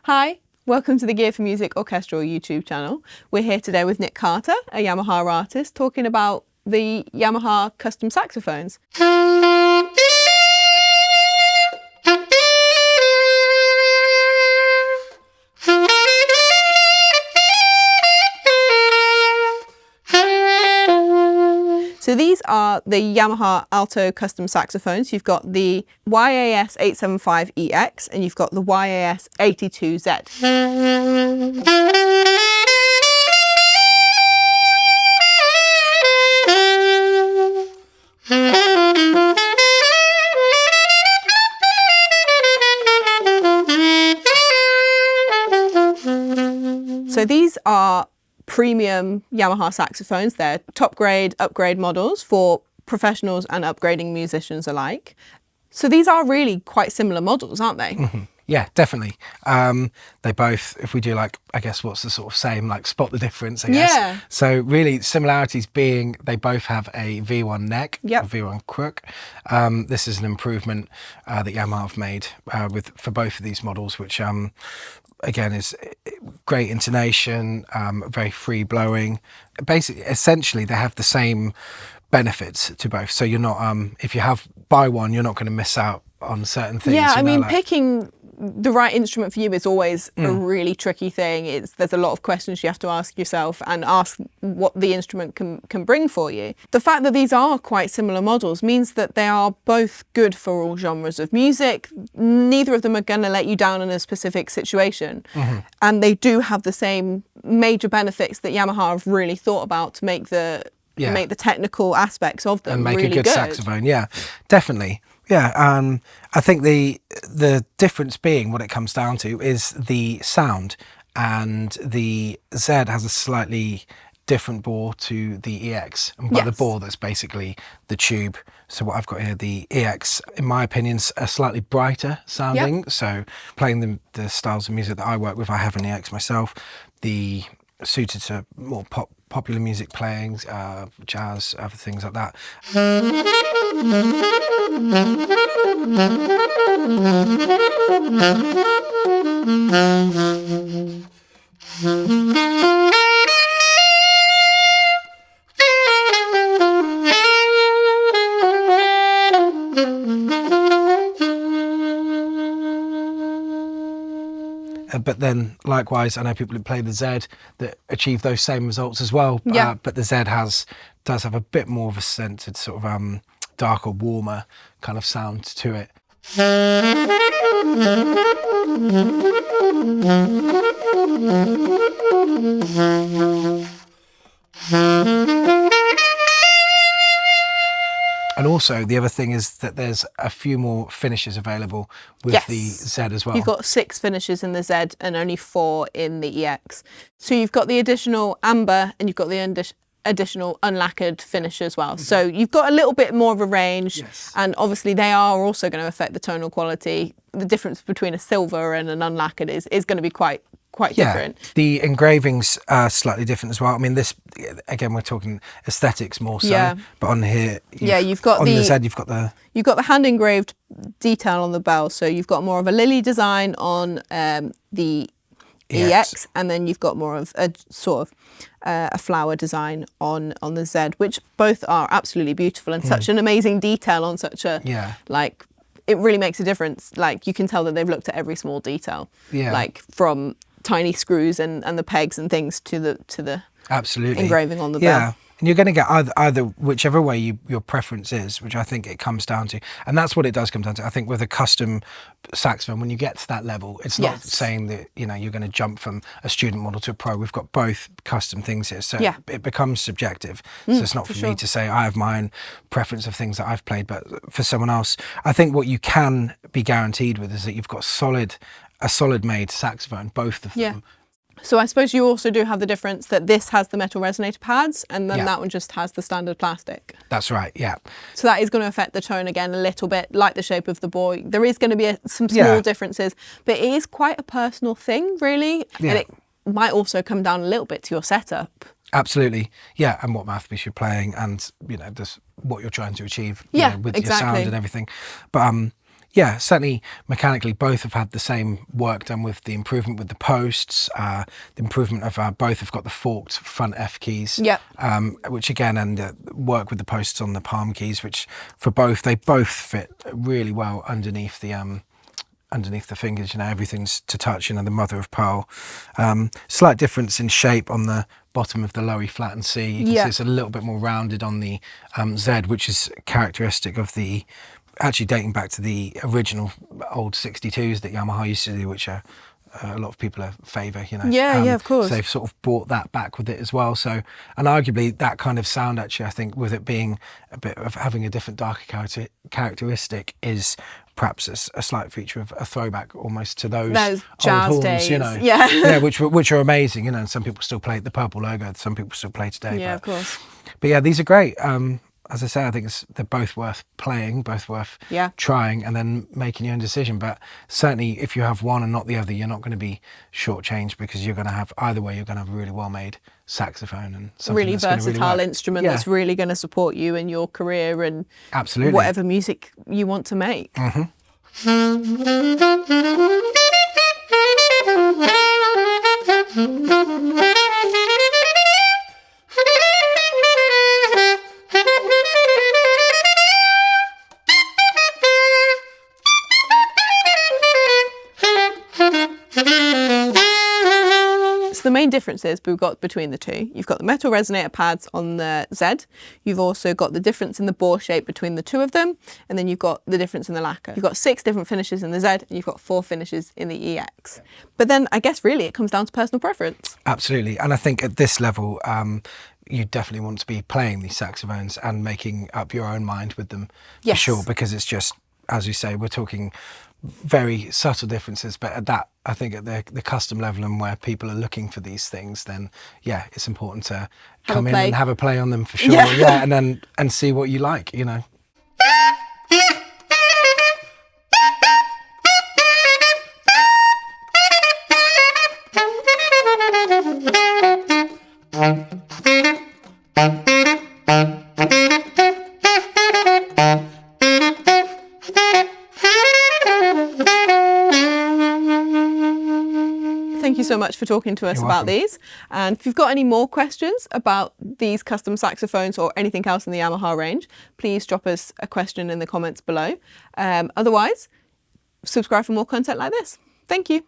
Hi, welcome to the Gear for Music Orchestral YouTube channel. We're here today with Nik Carter, a Yamaha artist, talking about the Yamaha custom saxophones. So these are the Yamaha Alto custom saxophones. You've got the YAS 875EX and you've got the YAS 82Z. So these are premium Yamaha saxophones. They're top grade, upgrade models for professionals and upgrading musicians alike. So these are really quite similar models, aren't they? Mm-hmm. Yeah, definitely. They both, if we do like, I guess what's the sort of same, like spot the difference, I guess. Yeah. So really similarities being they both have a V1 neck, a V1 crook. This is an improvement that Yamaha have made for both of these models, which again is great intonation, very free blowing. Basically, essentially they have the same benefits to both. So you're not, if you buy one, you're not going to miss out on certain things. Yeah, I mean, picking the right instrument for you is always a really tricky thing. There's a lot of questions you have to ask yourself and ask what the instrument can bring for you. The fact that these are quite similar models means that they are both good for all genres of music. Neither of them are going to let you down in a specific situation. And they do have the same major benefits that Yamaha have really thought about to make the technical aspects of them and make really a good saxophone. Yeah, definitely. Yeah, I think the difference being what it comes down to is the sound, and the Z has a slightly different bore to the EX. And by the bore, that's basically the tube. So what I've got here, the EX, in my opinion, is a slightly brighter sounding. So playing the styles of music that I work with, I have an EX myself, suited to more popular music playing, jazz, other things like that. But then likewise, I know people who play the Z that achieve those same results as well. But the Z does have a bit more of a centered sort of darker, warmer kind of sound to it. And also the other thing is that there's a few more finishes available with the Z as well. You've got 6 finishes in the Z and only 4 in the EX. So you've got the additional amber and you've got the additional unlacquered finish as well. So you've got a little bit more of a range, and obviously they are also going to affect the tonal quality. The difference between a silver and an unlacquered is going to be quite different. The engravings are slightly different as well. I mean, this, again, we're talking aesthetics more so, but on here, you've got the Z, you've got the hand engraved detail on the bell. So you've got more of a lily design on the EX, and then you've got more of a sort of a flower design on the Z, which both are absolutely beautiful and such an amazing detail on such a it really makes a difference. Like, you can tell that they've looked at every small detail, like from tiny screws and the pegs and things to the absolutely engraving on the bell. And you're going to get either whichever way your preference is, which I think it comes down to. And that's what it does come down to. I think with a custom saxophone, when you get to that level, it's not saying that, you're going to jump from a student model to a pro. We've got both custom things here. So it becomes subjective. So it's not for me to say I have my own preference of things that I've played, but for someone else. I think what you can be guaranteed with is that you've got a solid made saxophone, both of them. So I suppose you also do have the difference that this has the metal resonator pads and then that one just has the standard plastic. That's right, yeah. So that is going to affect the tone again a little bit, like the shape of the bore. There is going to be some small differences, but it is quite a personal thing, really. And it might also come down a little bit to your setup. Absolutely, yeah, and what mouthpiece you're playing and, just what you're trying to achieve with your sound and everything. But yeah, certainly mechanically, both have had the same work done with the improvement with the posts, the improvement of both have got the forked front F keys, Yep. which again, and work with the posts on the palm keys, which for both, they both fit really well underneath the fingers. You know, everything's to touch, you know, the mother of pearl. Slight difference in shape on the bottom of the low E flat and C. You can see it's a little bit more rounded on the Z, which is characteristic of the, actually dating back to the original old 62s that Yamaha used to do, which are a lot of people favour, you know. Yeah, yeah, of course. So they've sort of brought that back with it as well. So, and arguably that kind of sound, actually, I think with it being a bit of having a different darker characteristic is perhaps a slight feature of a throwback almost to those jazz old horns, days. you know. Yeah. Yeah, which are amazing, you know, and some people still play the purple logo, some people still play today. Yeah, of course. But yeah, these are great. As I say, I think they're both worth playing, both worth trying, and then making your own decision. But certainly, if you have one and not the other, you're not going to be shortchanged, because you're going to have, either way, you're going to have a really well-made saxophone and something really that's going to versatile really work. instrument that's really going to support you in your career and absolutely whatever music you want to make. So the main differences we've got between the two, you've got the metal resonator pads on the Z, you've also got the difference in the bore shape between the two of them, and then you've got the difference in the lacquer. You've got 6 different finishes in the Z, and you've got 4 finishes in the EX. But then I guess really it comes down to personal preference. Absolutely, and I think at this level, you definitely want to be playing these saxophones and making up your own mind with them, for sure, because it's just, as you say, we're talking very subtle differences, but at that, I think at the custom level and where people are looking for these things, then yeah, it's important to come in and have a play on them, for sure. Yeah, and then see what you like, you know. Thank you so much for talking to us about these. And if you've got any more questions about these custom saxophones or anything else in the Yamaha range, please drop us a question in the comments below. Otherwise, subscribe for more content like this. Thank you.